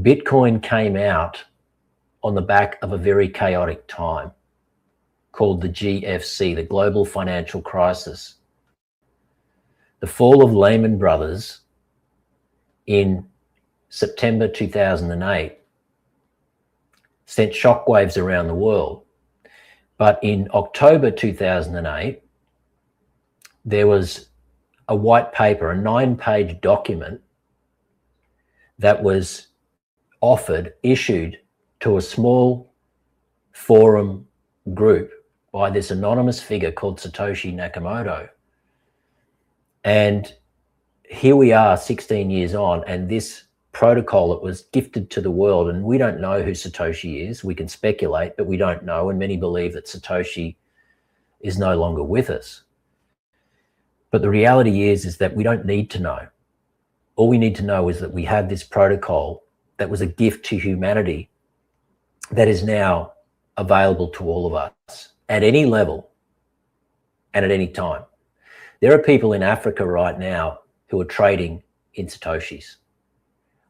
Bitcoin came out on the back of a very chaotic time called the GFC, the Global Financial Crisis. The fall of Lehman Brothers in September 2008 sent shockwaves around the world. But in October 2008, there was a white paper, a 9-page document that was issued to a small forum group by this anonymous figure called Satoshi Nakamoto. And here we are 16 years on, and this protocol that was gifted to the world, and we don't know who Satoshi is. We can speculate, but we don't know, and many believe that Satoshi is no longer with us. But the reality is that we don't need to know. All we need to know is that we have this protocol that was a gift to humanity that is now available to all of us at any level and at any time. There are people in Africa right now who are trading in Satoshis.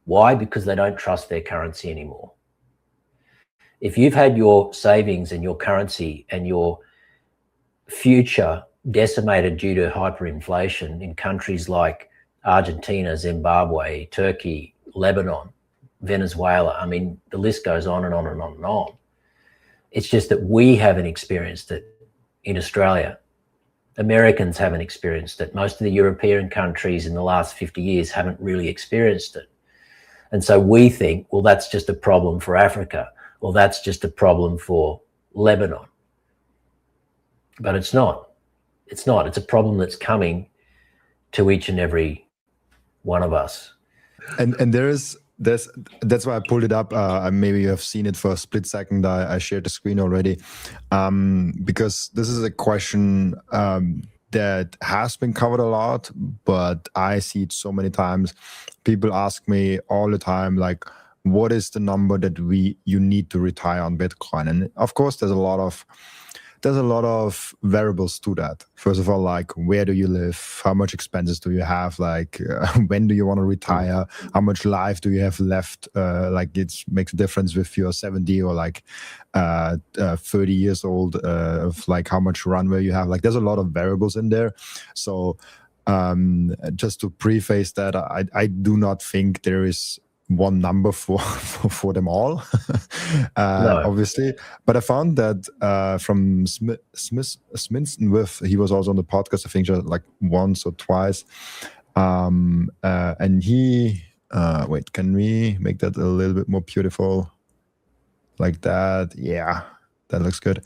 Why? Because they don't trust their currency anymore. If you've had your savings and your currency and your future decimated due to hyperinflation in countries like Argentina, Zimbabwe, Turkey, Lebanon, Venezuela, I mean, the list goes on and on and on and on. It's just that we haven't experienced it in Australia. Americans haven't experienced it. Most of the European countries in the last 50 years haven't really experienced it. And so we think, well, that's just a problem for Africa, or that's just a problem for Lebanon. But it's not. It's not. It's a problem that's coming to each and every one of us. And that's why I pulled it up. Maybe you have seen it for a split second. I shared the screen already, because this is a question that has been covered a lot, but I see it so many times. People ask me all the time, like, what is the number that you need to retire on Bitcoin? And of course, there's a lot of variables to that. First of all, like, where do you live? How much expenses do you have? Like, when do you want to retire? How much life do you have left? Like, it makes a difference if you're 70 or like 30 years old, of like how much runway you have. Like, there's a lot of variables in there. So just to preface that, I do not think there is one number for them all, No. obviously. But I found that from Sminston with, he was also on the podcast, I think just like once or twice. And he, wait, can we make that a little bit more beautiful? Like that. Yeah, that looks good.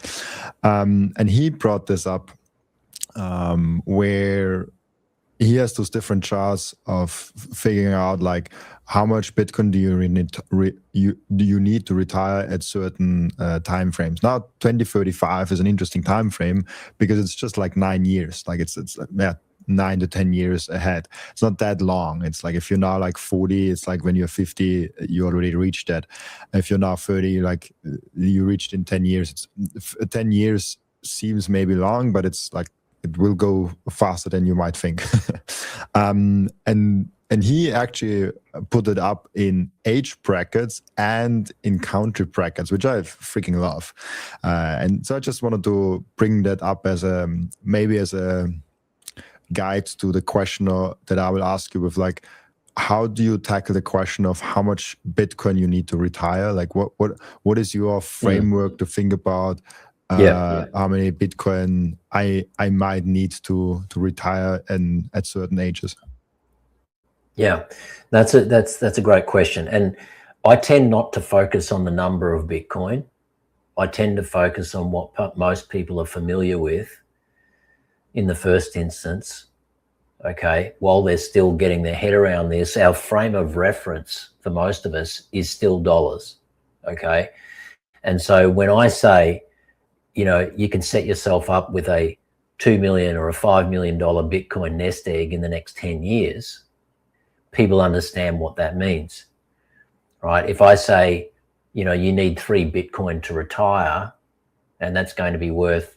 And he brought this up where he has those different charts of figuring out like how much Bitcoin do you need to retire at certain time frames. Now 2035 is an interesting time frame because it's just like 9 years. Like it's like 9 to 10 years ahead. It's not that long. It's like if you're now like 40, it's like when you're 50, you already reached that. If you're now 30, like you reached in 10 years. 10 years seems maybe long, but it's like it will go faster than you might think. And he actually put it up in age brackets and in country brackets, which I freaking love. And so I just wanted to bring that up as maybe as a guide to the question that I will ask you with, like, how do you tackle the question of how much Bitcoin you need to retire? Like, what is your framework to think about how many Bitcoin I might need to retire and at certain ages? Yeah, that's a great question. And I tend not to focus on the number of Bitcoin. I tend to focus on what most people are familiar with in the first instance. Okay, while they're still getting their head around this, our frame of reference for most of us is still dollars. Okay, and so when I say, you know, you can set yourself up with a $2 million or a $5 million Bitcoin nest egg in the next 10 years, people understand what that means, right? If I say, you know, you need 3 Bitcoin to retire, and that's going to be worth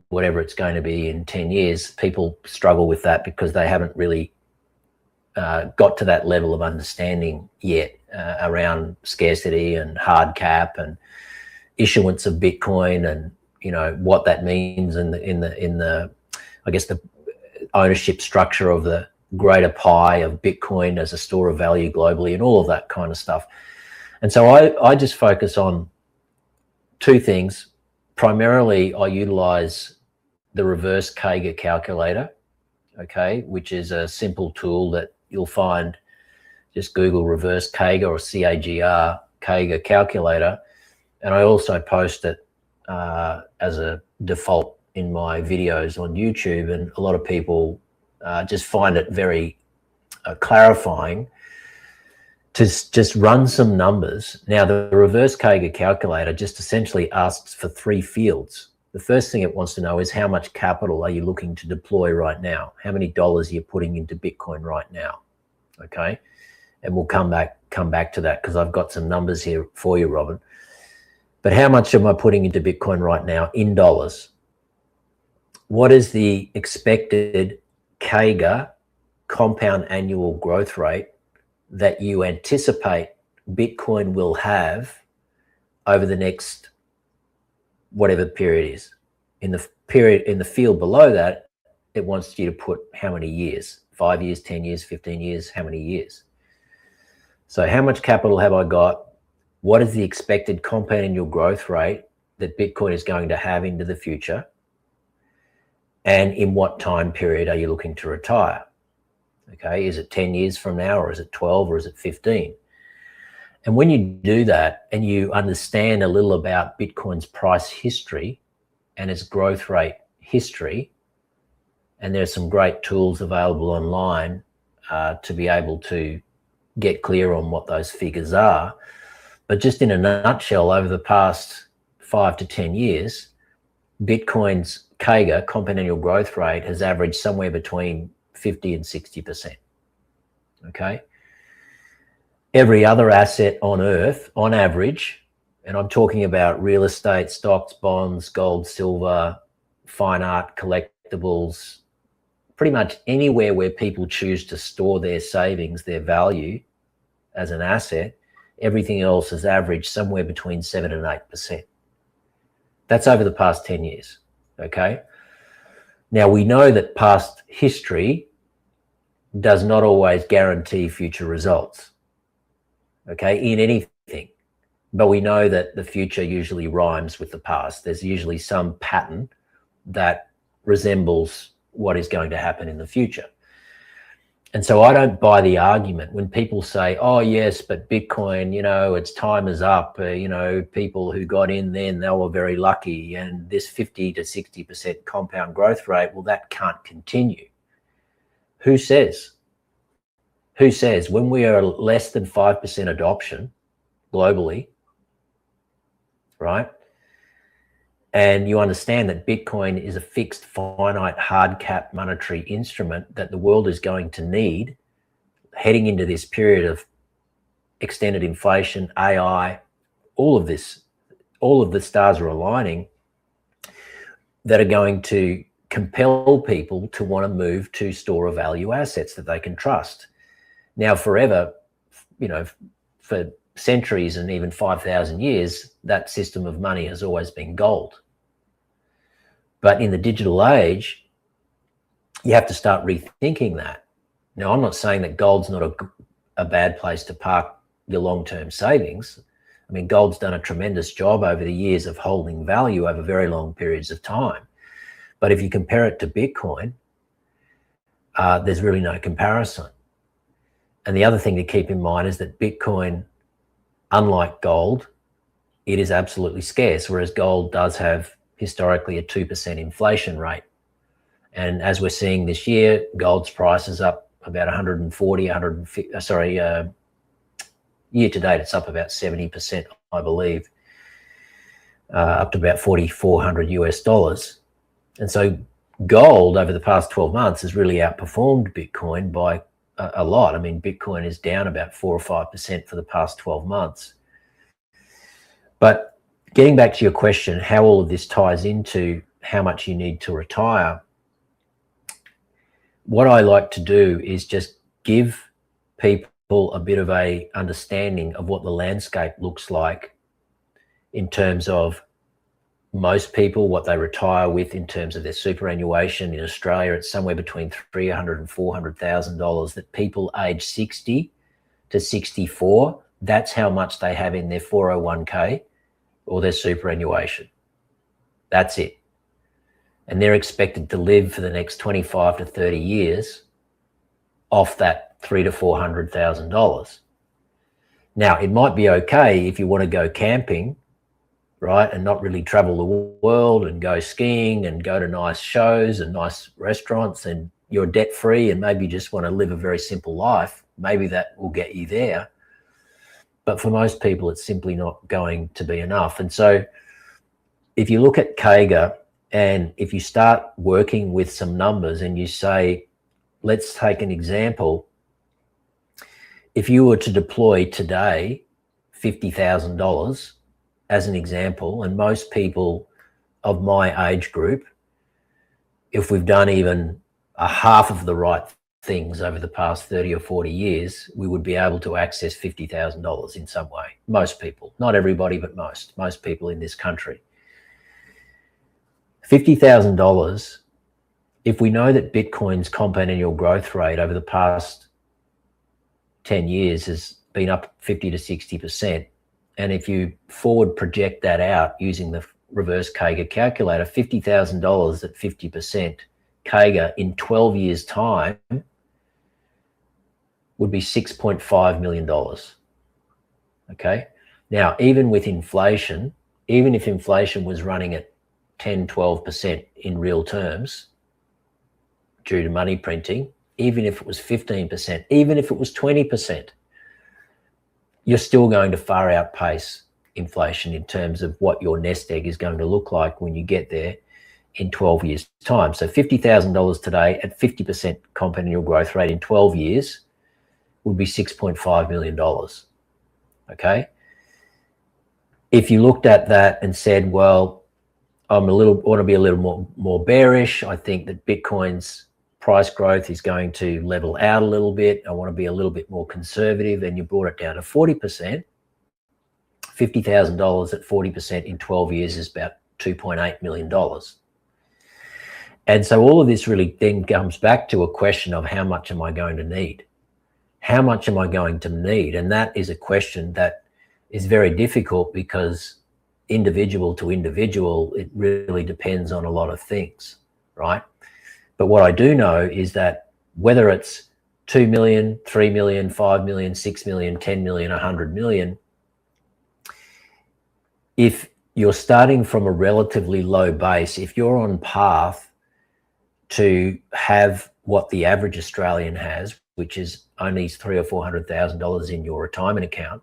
whatever it's going to be in 10 years, people struggle with that because they haven't really got to that level of understanding yet. around scarcity and hard cap and issuance of Bitcoin, and what that means in the I guess the ownership structure of the greater pie of Bitcoin as a store of value globally, and all of that kind of stuff. And so I just focus on two things. Primarily, I utilize the reverse CAGR calculator, okay, which is a simple tool that you'll find. Just Google reverse CAGR or CAGR CAGR calculator. And I also post it as a default in my videos on YouTube, and a lot of people just find it very clarifying to just run some numbers. Now, the reverse CAGR calculator just essentially asks for three fields. The first thing it wants to know is how much capital are you looking to deploy right now? How many dollars are you putting into Bitcoin right now? Okay, and we'll come back to that because I've got some numbers here for you, Robin. But how much am I putting into Bitcoin right now in dollars? What is the expected CAGR, compound annual growth rate, that you anticipate Bitcoin will have over the next whatever period is? In the field below that, it wants you to put how many years, 5 years, 10 years, 15 years, how many years? So how much capital have I got? What is the expected compound annual growth rate that Bitcoin is going to have into the future? And in what time period are you looking to retire? Okay, is it 10 years from now, or is it 12, or is it 15? And when you do that and you understand a little about Bitcoin's price history and its growth rate history, and there's some great tools available online to be able to get clear on what those figures are. But just in a nutshell, over the past 5 to 10 years, Bitcoin's CAGR, compound annual growth rate, has averaged somewhere between 50 and 60%. Okay. Every other asset on earth, on average, and I'm talking about real estate, stocks, bonds, gold, silver, fine art, collectibles, pretty much anywhere where people choose to store their savings, their value as an asset, everything else has averaged somewhere between 7 and 8%. That's over the past 10 years, okay? Now, we know that past history does not always guarantee future results, okay, in anything. But we know that the future usually rhymes with the past. There's usually some pattern that resembles what is going to happen in the future. And so I don't buy the argument when people say, oh, yes, but Bitcoin, its time is up. People who got in then, they were very lucky. And this 50 to 60% compound growth rate, well, that can't continue. Who says? Who says? When we are less than 5% adoption globally, right? And you understand that Bitcoin is a fixed, finite, hard cap monetary instrument that the world is going to need heading into this period of extended inflation, AI, all of the stars are aligning that are going to compel people to want to move to store of value assets that they can trust. Now, forever, for centuries and even 5,000 years, that system of money has always been gold. But in the digital age, you have to start rethinking that. Now, I'm not saying that gold's not a bad place to park your long-term savings. I mean, gold's done a tremendous job over the years of holding value over very long periods of time. But if you compare it to Bitcoin, there's really no comparison. And the other thing to keep in mind is that Bitcoin, unlike gold, it is absolutely scarce, whereas gold does have historically a 2% inflation rate. And as we're seeing this year, gold's price is up about 150, year to date, it's up about 70%, I believe, up to about $4,400 US. And so gold over the past 12 months has really outperformed Bitcoin by a lot. I mean, Bitcoin is down about 4 or 5% for the past 12 months. But getting back to your question, how all of this ties into how much you need to retire, what I like to do is just give people a bit of a understanding of what the landscape looks like in terms of most people, what they retire with in terms of their superannuation. In Australia, it's somewhere between $300,000 and $400,000 that people age 60 to 64, that's how much they have in their 401k or their superannuation. That's it. And they're expected to live for the next 25 to 30 years off that $300,000 to $400,000. Now, it might be okay if you want to go camping, right, and not really travel the world and go skiing and go to nice shows and nice restaurants, and you're debt free and maybe just want to live a very simple life. Maybe that will get you there. But for most people, it's simply not going to be enough. And so if you look at CAGR and if you start working with some numbers and you say, let's take an example. If you were to deploy today $50,000 as an example, and most people of my age group, if we've done even a half of the right things over the past 30 or 40 years, we would be able to access $50,000 in some way. Most people, not everybody, but most people in this country. $50,000, if we know that Bitcoin's compound annual growth rate over the past 10 years has been up 50 to 60%, and if you forward project that out using the reverse CAGR calculator, $50,000 at 50% CAGR in 12 years' time would be $6.5 million. Okay. Now, even with inflation, even if inflation was running at 10, 12% in real terms due to money printing, even if it was 15%, even if it was 20%, you're still going to far outpace inflation in terms of what your nest egg is going to look like when you get there in 12 years' time. So $50,000 today at 50% compound annual growth rate in 12 years would be $6.5 million. Okay. If you looked at that and said, well, I want to be a little more bearish. I think that Bitcoin's price growth is going to level out a little bit. I want to be a little bit more conservative. And you brought it down to 40%. $50,000 at 40% in 12 years is about $2.8 million. And so all of this really then comes back to a question of how much am I going to need? How much am I going to need? And that is a question that is very difficult because individual to individual, it really depends on a lot of things, right? But what I do know is that whether it's 2 million, 3 million, 5 million, 6 million, 10 million, 100 million, if you're starting from a relatively low base, if you're on path to have what the average Australian has, which is only $300,000 or $400,000 in your retirement account,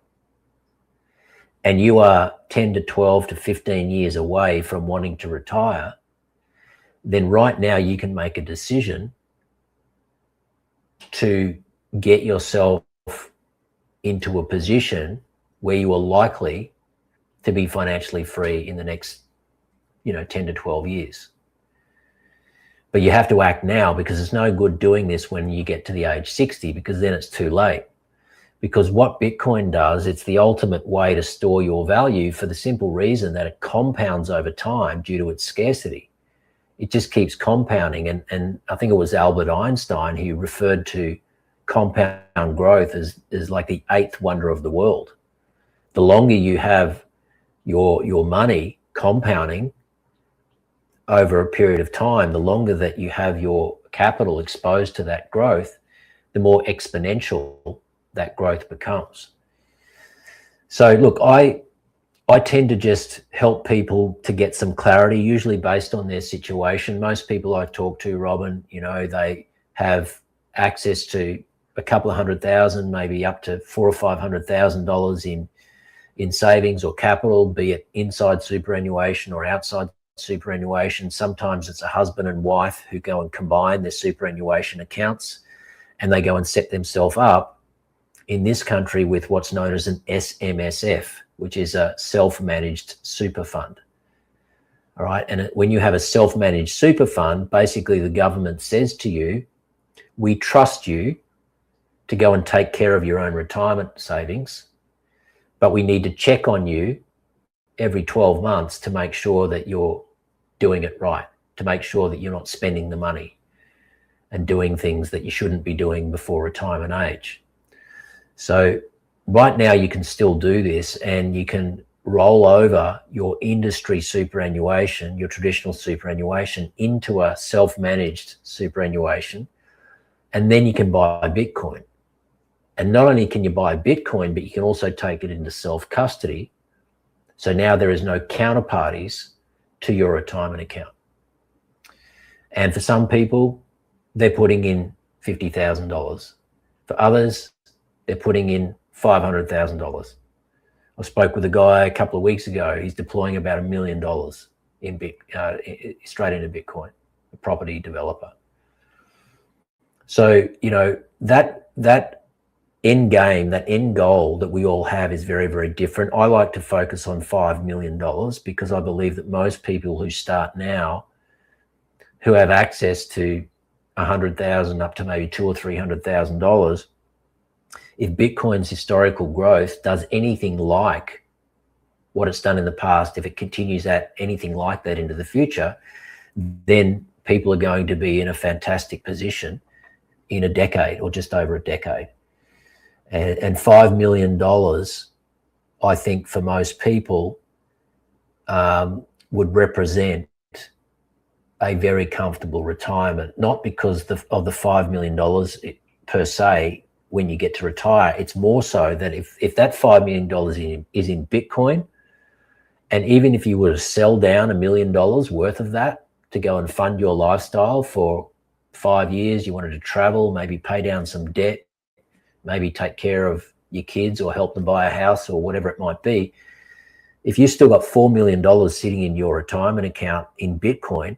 and you are 10 to 12 to 15 years away from wanting to retire, then right now you can make a decision to get yourself into a position where you are likely to be financially free in the next, 10 to 12 years. But you have to act now, because it's no good doing this when you get to the age 60, because then it's too late. Because what Bitcoin does, it's the ultimate way to store your value for the simple reason that it compounds over time due to its scarcity. It just keeps compounding. And I think it was Albert Einstein who referred to compound growth as like the eighth wonder of the world. The longer you have your money compounding over a period of time, the longer that you have your capital exposed to that growth, the more exponential that growth becomes. So look, I tend to just help people to get some clarity, usually based on their situation. Most people I talk to, Robin, they have access to a couple of $100,000, maybe up to $400,000 or $500,000 in savings or capital, be it inside superannuation or outside superannuation. Sometimes it's a husband and wife who go and combine their superannuation accounts, and they go and set themselves up in this country with what's known as an SMSF, which is a self-managed super fund. All right. And when you have a self-managed super fund, basically the government says to you, we trust you to go and take care of your own retirement savings, but we need to check on you every 12 months to make sure that you're doing it right, to make sure that you're not spending the money and doing things that you shouldn't be doing before retirement age. So right now you can still do this, and you can roll over your industry superannuation, your traditional superannuation, into a self-managed superannuation, and then you can buy Bitcoin. And not only can you buy Bitcoin, but you can also take it into self-custody. So now there is no counterparties to your retirement account. And for some people, they're putting in $50,000. For others, they're putting in $500,000. I spoke with a guy a couple of weeks ago. He's deploying about $1 million straight into Bitcoin, a property developer. So, you know, that end game, that end goal that we all have is very, very different. I like to focus on $5 million because I believe that most people who start now, who have access to $100,000 up to maybe $200,000 or $300,000, if Bitcoin's historical growth does anything like what it's done in the past, if it continues at anything like that into the future, then people are going to be in a fantastic position in a decade or just over a decade. And $5 million, I think, for most people would represent a very comfortable retirement, not because of the $5 million per se when you get to retire. It's more so that if that $5 million is in Bitcoin, and even if you were to sell down $1 million worth of that to go and fund your lifestyle for 5 years, you wanted to travel, maybe pay down some debt, maybe take care of your kids or help them buy a house or whatever it might be. If you still got $4 million sitting in your retirement account in Bitcoin,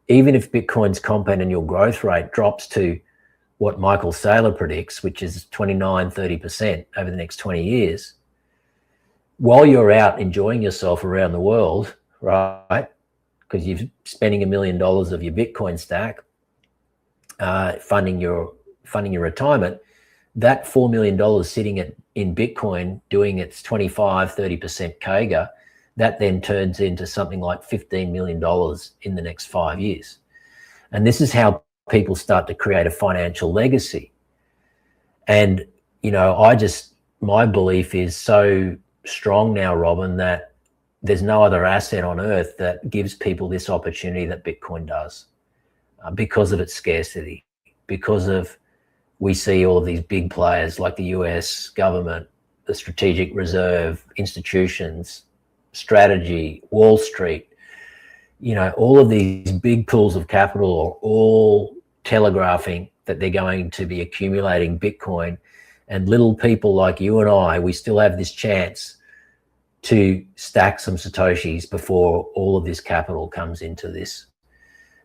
even if Bitcoin's compound annual growth rate drops to what Michael Saylor predicts, which is 29-30% over the next 20 years, while you're out enjoying yourself around the world, right, because you're spending $1 million of your Bitcoin stack funding your retirement, that $4 million sitting in Bitcoin doing its 25-30% CAGR, that then turns into something like $15 million in the next 5 years. And this is how people start to create a financial legacy. And, you know, my belief is so strong now, Robin, that there's no other asset on earth that gives people this opportunity that Bitcoin does, because of its scarcity, because of, we see all of these big players like the US government, the strategic reserve, institutions, strategy, Wall Street, you know, all of these big pools of capital are all telegraphing that they're going to be accumulating Bitcoin. And little people like you and I, we still have this chance to stack some Satoshis before all of this capital comes into this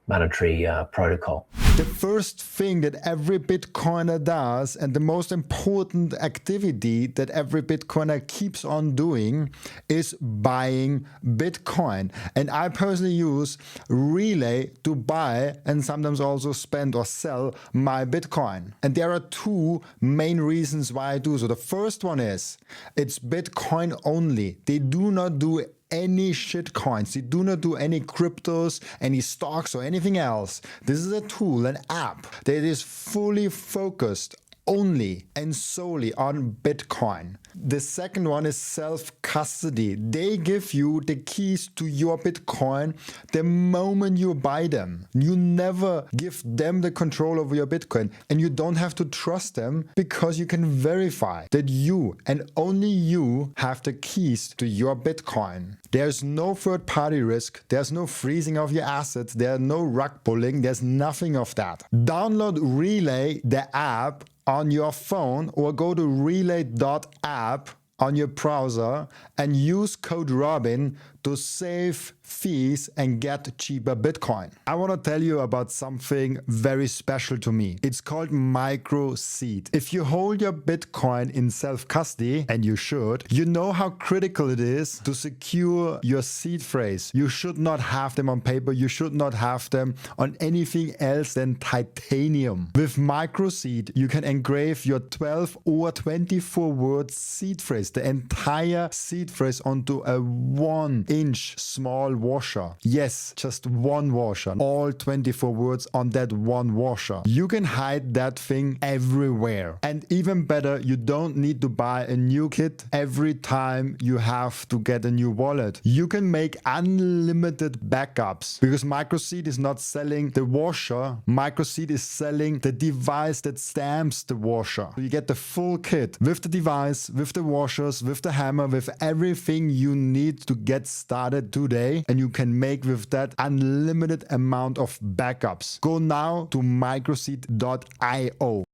monetary protocol. The first thing that every Bitcoiner does, and the most important activity that every Bitcoiner keeps on doing, is buying Bitcoin. And I personally use Relay to buy and sometimes also spend or sell my Bitcoin. And there are two main reasons why I do so. The first one is it's Bitcoin only. They do not do any shit coins. They do not do any cryptos, any stocks or anything else. This is a tool, an app that is fully focused only and solely on Bitcoin. The second one is self-custody. They give you the keys to your Bitcoin the moment you buy them. You never give them the control over your Bitcoin, and you don't have to trust them because you can verify that you and only you have the keys to your Bitcoin. There's no third-party risk. There's no freezing of your assets. There's no rug pulling. There's nothing of that. Download Relay, the app, on your phone, or go to relay.app on your browser and use code Robin to save fees and get cheaper Bitcoin. I want to tell you about something very special to me. It's called micro-seed. If you hold your Bitcoin in self-custody, and you should, you know how critical it is to secure your seed phrase. You should not have them on paper. You should not have them on anything else than titanium. With micro-seed, you can engrave your 12 or 24 word seed phrase, the entire seed phrase, onto a 1-inch small washer. Yes, just one washer. All 24 words on that one washer. You can hide that thing everywhere. And even better, you don't need to buy a new kit every time you have to get a new wallet. You can make unlimited backups because microseed is not selling the washer. Microseed is selling the device that stamps the washer. So you get the full kit with the device, with the washers, with the hammer, with everything you need to get started today. And you can make with that unlimited amount of backups. Go now to microseed.io.